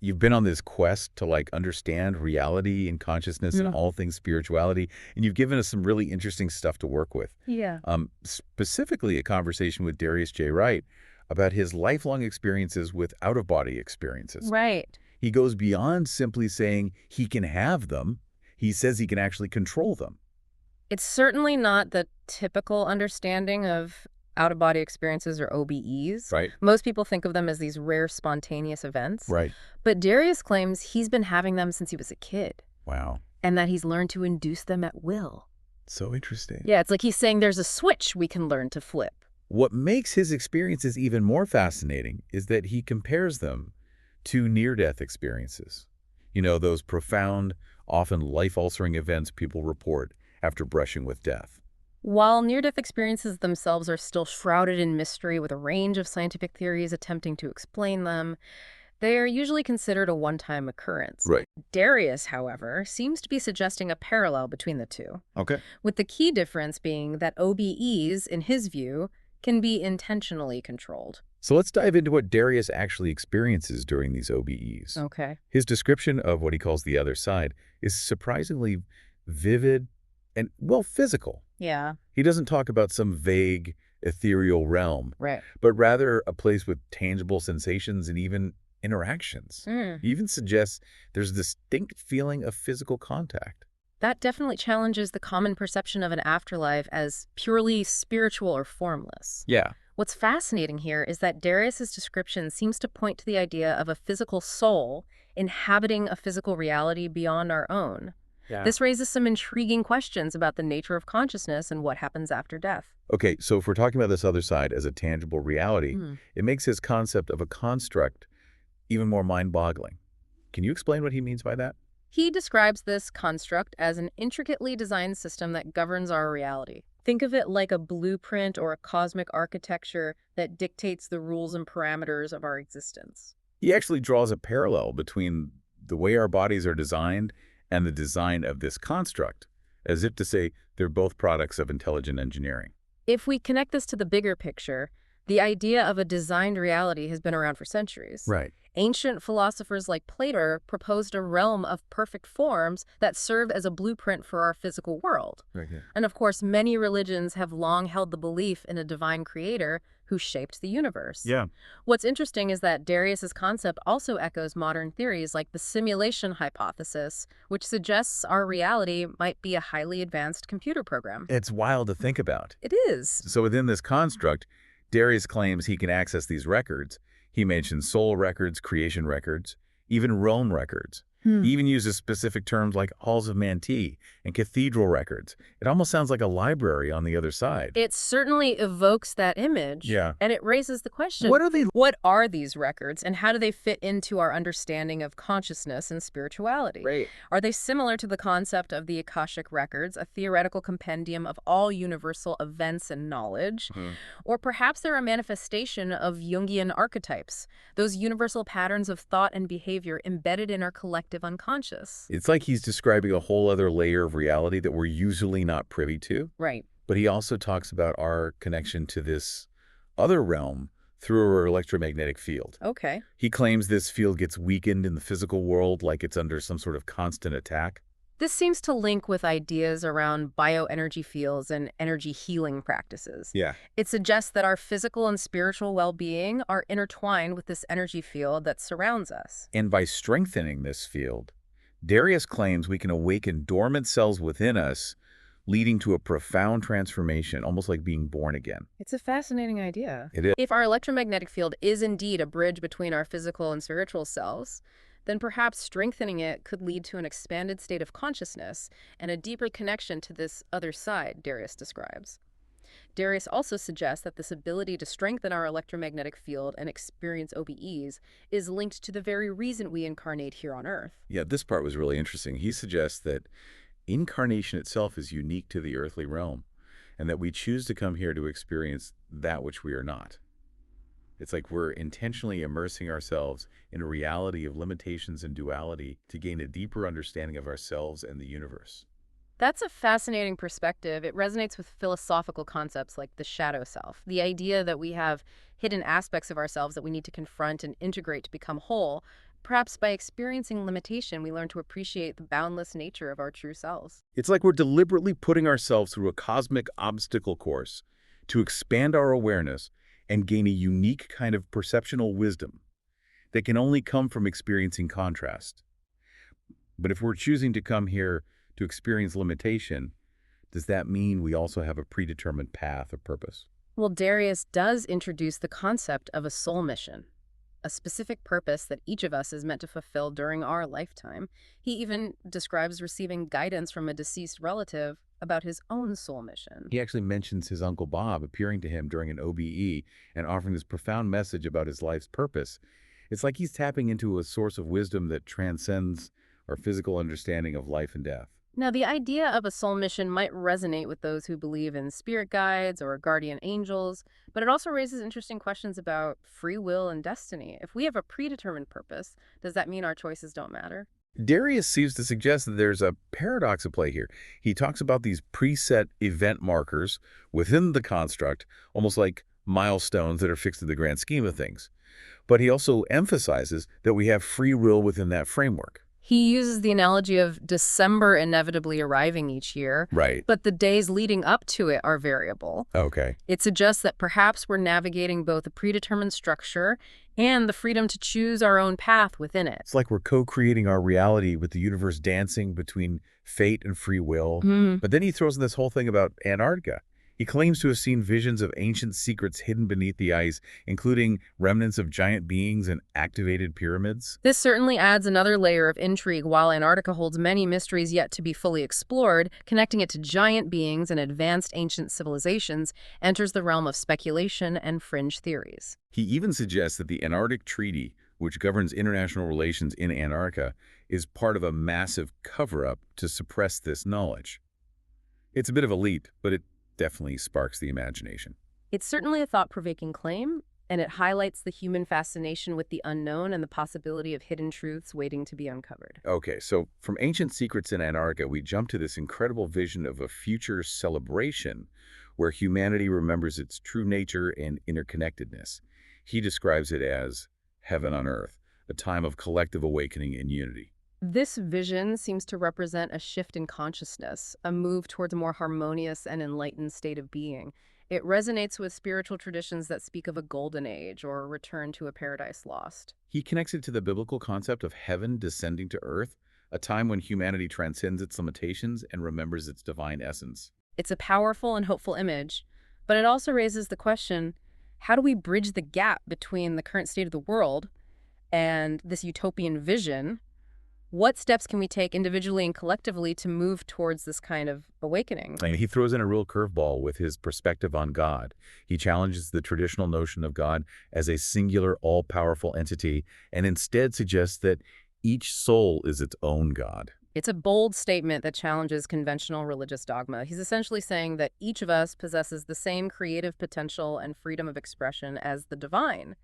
You've been on this quest to, like, understand reality and consciousness and Yeah. all things spirituality, and you've given us some really interesting stuff to work with. Yeah. Specifically a conversation with Darius J Wright about his lifelong experiences with out-of-body experiences. Right. He goes beyond simply saying he can have them. He says he can actually control them. It's certainly not the typical understanding of out-of-body experiences or OBEs. Right? Most people think of them as these rare spontaneous events. Right. But Darius claims he's been having them since he was a kid Wow. and that he's learned to induce them at will. So interesting. Yeah, it's like he's saying there's a switch we can learn to flip. What makes his experiences even more fascinating is that he compares them to near-death experiences. You know, those profound, often life-altering events people report after brushing with death. While near-death experiences themselves are still shrouded in mystery with a range of scientific theories attempting to explain them, they are usually considered a one-time occurrence. Right. Darius, however, seems to be suggesting a parallel between the two, Okay. with the key difference being that OBEs, in his view, can be intentionally controlled. So let's dive into what Darius actually experiences during these OBEs. Okay. His description of what he calls the other side is surprisingly vivid and, well, physical. Yeah. He doesn't talk about some vague, ethereal realm, Right. but rather a place with tangible sensations and even interactions. Mm. He even suggests there's a distinct feeling of physical contact. That definitely challenges the common perception of an afterlife as purely spiritual or formless. Yeah. What's fascinating here is that Darius's description seems to point to the idea of a physical soul inhabiting a physical reality beyond our own. Yeah. This raises some intriguing questions about the nature of consciousness and what happens after death. Okay, so if we're talking about this other side as a tangible reality, it makes his concept of a construct even more mind-boggling. Can you explain what he means by that? He describes this construct as an intricately designed system that governs our reality. Think of it like a blueprint or a cosmic architecture that dictates the rules and parameters of our existence. He actually draws a parallel between the way our bodies are designed and the design of this construct, as if to say they're both products of intelligent engineering. If we connect this to the bigger picture, the idea of a designed reality has been around for centuries. Right. Ancient philosophers like Plato proposed a realm of perfect forms that served as a blueprint for our physical world. Right. Yeah. And of course, many religions have long held the belief in a divine creator who shaped the universe. Yeah. What's interesting is that Darius's concept also echoes modern theories like the simulation hypothesis, which suggests our reality might be a highly advanced computer program. It's wild to think about. It is. So within this construct, Darius claims he can access these records. He mentions soul records, creation records, even realm records. He even uses specific terms like halls of Manti and cathedral records. It almost sounds like a library on the other side. It certainly evokes that image. Yeah. And it raises the question, What are they? what are these records and how do they fit into our understanding of consciousness and spirituality? Right. Are they similar to the concept of the Akashic Records, a theoretical compendium of all universal events and knowledge? Or perhaps they're a manifestation of Jungian archetypes, those universal patterns of thought and behavior embedded in our collective unconscious. It's like he's describing a whole other layer of reality that we're usually not privy to. Right. But he also talks about our connection to this other realm through our electromagnetic field. Okay. He claims this field gets weakened in the physical world like it's under some sort of constant attack. This seems to link with ideas around bioenergy fields and energy healing practices. Yeah. It suggests that our physical and spiritual well-being are intertwined with this energy field that surrounds us. And by strengthening this field, Darius claims we can awaken dormant cells within us, leading to a profound transformation, almost like being born again. It's a fascinating idea. It is. If our electromagnetic field is indeed a bridge between our physical and spiritual selves, then perhaps strengthening it could lead to an expanded state of consciousness and a deeper connection to this other side Darius describes. Darius also suggests that this ability to strengthen our electromagnetic field and experience OBEs is linked to the very reason we incarnate here on Earth. Yeah, this part was really interesting. He suggests that incarnation itself is unique to the earthly realm, and that we choose to come here to experience that which we are not. It's like we're intentionally immersing ourselves in a reality of limitations and duality to gain a deeper understanding of ourselves and the universe. That's a fascinating perspective. It resonates with philosophical concepts like the shadow self, the idea that we have hidden aspects of ourselves that we need to confront and integrate to become whole, Perhaps by experiencing limitation, we learn to appreciate the boundless nature of our true selves. It's like we're deliberately putting ourselves through a cosmic obstacle course to expand our awareness and gain a unique kind of perceptual wisdom that can only come from experiencing contrast. But if we're choosing to come here to experience limitation, does that mean we also have a predetermined path or purpose? Well, Darius does introduce the concept of a soul mission, a specific purpose that each of us is meant to fulfill during our lifetime. He even describes receiving guidance from a deceased relative about his own soul mission. He actually mentions his Uncle Bob appearing to him during an OBE and offering this profound message about his life's purpose. It's like he's tapping into a source of wisdom that transcends our physical understanding of life and death. Now, the idea of a soul mission might resonate with those who believe in spirit guides or guardian angels, but it also raises interesting questions about free will and destiny. If we have a predetermined purpose, does that mean our choices don't matter? Darius seems to suggest that there's a paradox at play here. He talks about these preset event markers within the construct, almost like milestones that are fixed in the grand scheme of things. But he also emphasizes that we have free will within that framework. He uses the analogy of December inevitably arriving each year, Right. but the days leading up to it are variable. Okay. It suggests that perhaps we're navigating both a predetermined structure and the freedom to choose our own path within it. It's like we're co-creating our reality with the universe dancing between fate and free will. But then he throws in this whole thing about Antarctica. He claims to have seen visions of ancient secrets hidden beneath the ice, including remnants of giant beings and activated pyramids. This certainly adds another layer of intrigue. While Antarctica holds many mysteries yet to be fully explored, connecting it to giant beings and advanced ancient civilizations enters the realm of speculation and fringe theories. He even suggests that the Antarctic Treaty, which governs international relations in Antarctica, is part of a massive cover-up to suppress this knowledge. It's a bit of a leap, but it definitely sparks the imagination. It's certainly a thought-provoking claim, and it highlights the human fascination with the unknown and the possibility of hidden truths waiting to be uncovered. Okay, so from ancient secrets in Antarctica, we jump to this incredible vision of a future celebration where humanity remembers its true nature and interconnectedness. He describes it as heaven on earth, a time of collective awakening and unity. This vision seems to represent a shift in consciousness, a move towards a more harmonious and enlightened state of being. It resonates with spiritual traditions that speak of a golden age or a return to a paradise lost. He connects it to the biblical concept of heaven descending to earth, a time when humanity transcends its limitations and remembers its divine essence. It's a powerful and hopeful image, but it also raises the question, how do we bridge the gap between the current state of the world and this utopian vision? What steps can we take individually and collectively to move towards this kind of awakening? And he throws in a real curveball with his perspective on God. He challenges the traditional notion of God as a singular, all-powerful entity and instead suggests that each soul is its own God. It's a bold statement that challenges conventional religious dogma. He's essentially saying that each of us possesses the same creative potential and freedom of expression as the divine.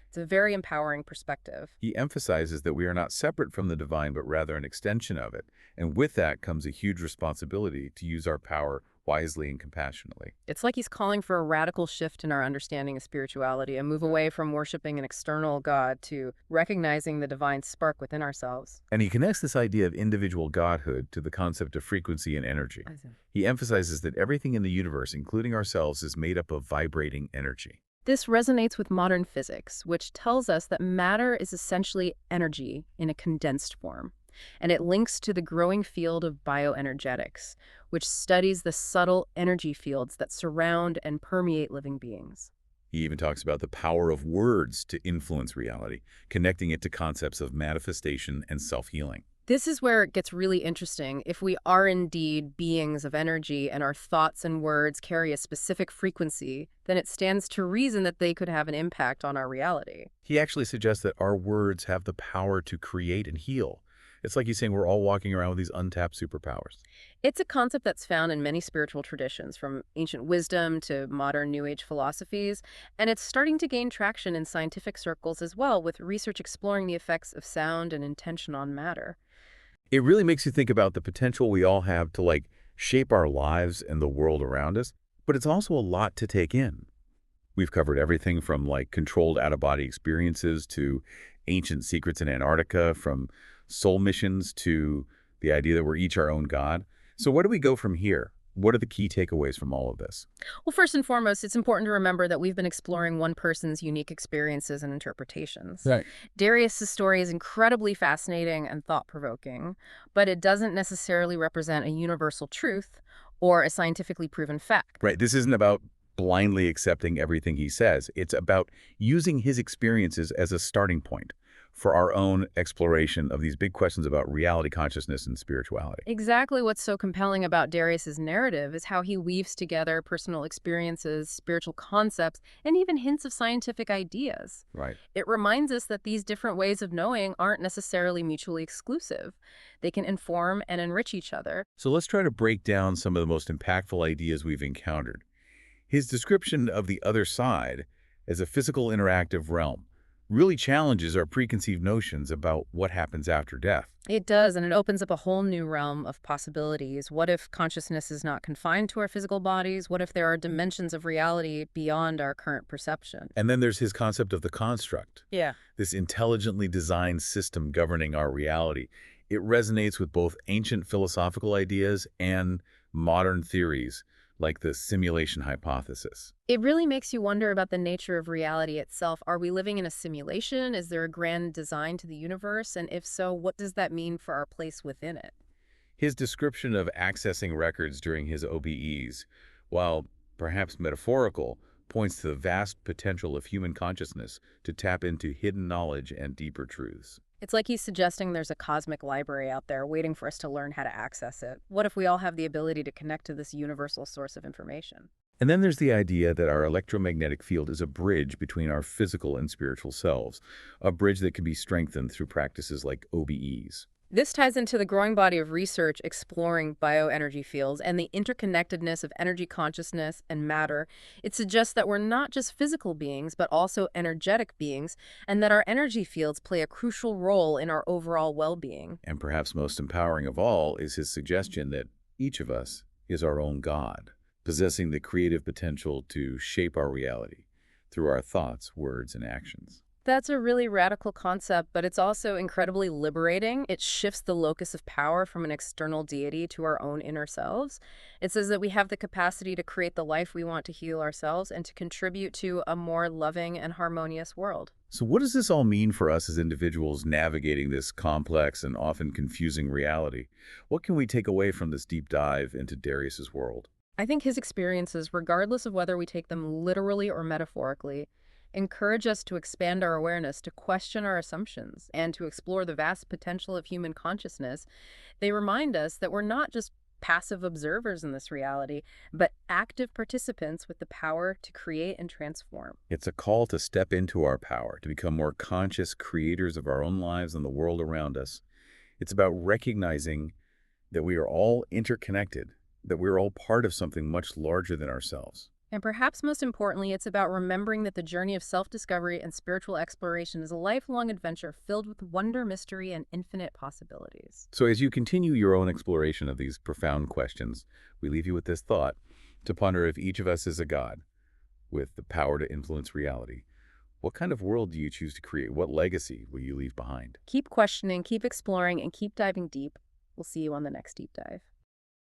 It's a very empowering perspective. He emphasizes that we are not separate from the divine, but rather an extension of it. And with that comes a huge responsibility to use our power wisely and compassionately. It's like he's calling for a radical shift in our understanding of spirituality, a move away from worshiping an external God to recognizing the divine spark within ourselves. And he connects this idea of individual godhood to the concept of frequency and energy. He emphasizes that everything in the universe, including ourselves, is made up of vibrating energy. This resonates with modern physics, which tells us that matter is essentially energy in a condensed form. And it links to the growing field of bioenergetics, which studies the subtle energy fields that surround and permeate living beings. He even talks about the power of words to influence reality, connecting it to concepts of manifestation and self-healing. This is where it gets really interesting. If we are indeed beings of energy and our thoughts and words carry a specific frequency, then it stands to reason that they could have an impact on our reality. He actually suggests that our words have the power to create and heal. It's like he's saying we're all walking around with these untapped superpowers. It's a concept that's found in many spiritual traditions, from ancient wisdom to modern New Age philosophies, and it's starting to gain traction in scientific circles as well, with research exploring the effects of sound and intention on matter. It really makes you think about the potential we all have to shape our lives and the world around us, but it's also a lot to take in. We've covered everything from controlled out-of-body experiences to ancient secrets in Antarctica, from soul missions to the idea that we're each our own God. So where do we go from here? What are the key takeaways from all of this? Well, first and foremost, it's important to remember that we've been exploring one person's unique experiences and interpretations. Right. Darius's story is incredibly fascinating and thought-provoking, but it doesn't necessarily represent a universal truth or a scientifically proven fact. Right. This isn't about blindly accepting everything he says. It's about using his experiences as a starting point for our own exploration of these big questions about reality, consciousness, and spirituality. Exactly what's so compelling about Darius's narrative is how he weaves together personal experiences, spiritual concepts, and even hints of scientific ideas. Right. It reminds us that these different ways of knowing aren't necessarily mutually exclusive. They can inform and enrich each other. So let's try to break down some of the most impactful ideas we've encountered. His description of the other side as a physical interactive realm really challenges our preconceived notions about what happens after death. It does, and it opens up a whole new realm of possibilities. What if consciousness is not confined to our physical bodies? What if there are dimensions of reality beyond our current perception? And then there's his concept of the construct, Yeah. this intelligently designed system governing our reality. It resonates with both ancient philosophical ideas and modern theories like the simulation hypothesis. It really makes you wonder about the nature of reality itself. Are we living in a simulation? Is there a grand design to the universe? And if so, what does that mean for our place within it? His description of accessing records during his OBEs, while perhaps metaphorical, points to the vast potential of human consciousness to tap into hidden knowledge and deeper truths. It's like he's suggesting there's a cosmic library out there waiting for us to learn how to access it. What if we all have the ability to connect to this universal source of information? And then there's the idea that our electromagnetic field is a bridge between our physical and spiritual selves, a bridge that can be strengthened through practices like OBEs. This ties into the growing body of research exploring bioenergy fields and the interconnectedness of energy consciousness and matter. It suggests that we're not just physical beings, but also energetic beings, and that our energy fields play a crucial role in our overall well-being. And perhaps most empowering of all is his suggestion that each of us is our own God, possessing the creative potential to shape our reality through our thoughts, words, and actions. That's a really radical concept, but it's also incredibly liberating. It shifts the locus of power from an external deity to our own inner selves. It says that we have the capacity to create the life we want to heal ourselves and to contribute to a more loving and harmonious world. So what does this all mean for us as individuals navigating this complex and often confusing reality? What can we take away from this deep dive into Darius's world? I think his experiences, regardless of whether we take them literally or metaphorically, encourage us to expand our awareness, to question our assumptions, and to explore the vast potential of human consciousness. They remind us that we're not just passive observers in this reality, but active participants with the power to create and transform. It's a call to step into our power, to become more conscious creators of our own lives and the world around us. It's about recognizing that we are all interconnected, that we're all part of something much larger than ourselves. And perhaps most importantly, it's about remembering that the journey of self-discovery and spiritual exploration is a lifelong adventure filled with wonder, mystery, and infinite possibilities. So as you continue your own exploration of these profound questions, we leave you with this thought to ponder: if each of us is a God with the power to influence reality, what kind of world do you choose to create? What legacy will you leave behind? Keep questioning, keep exploring, and keep diving deep. We'll see you on the next deep dive.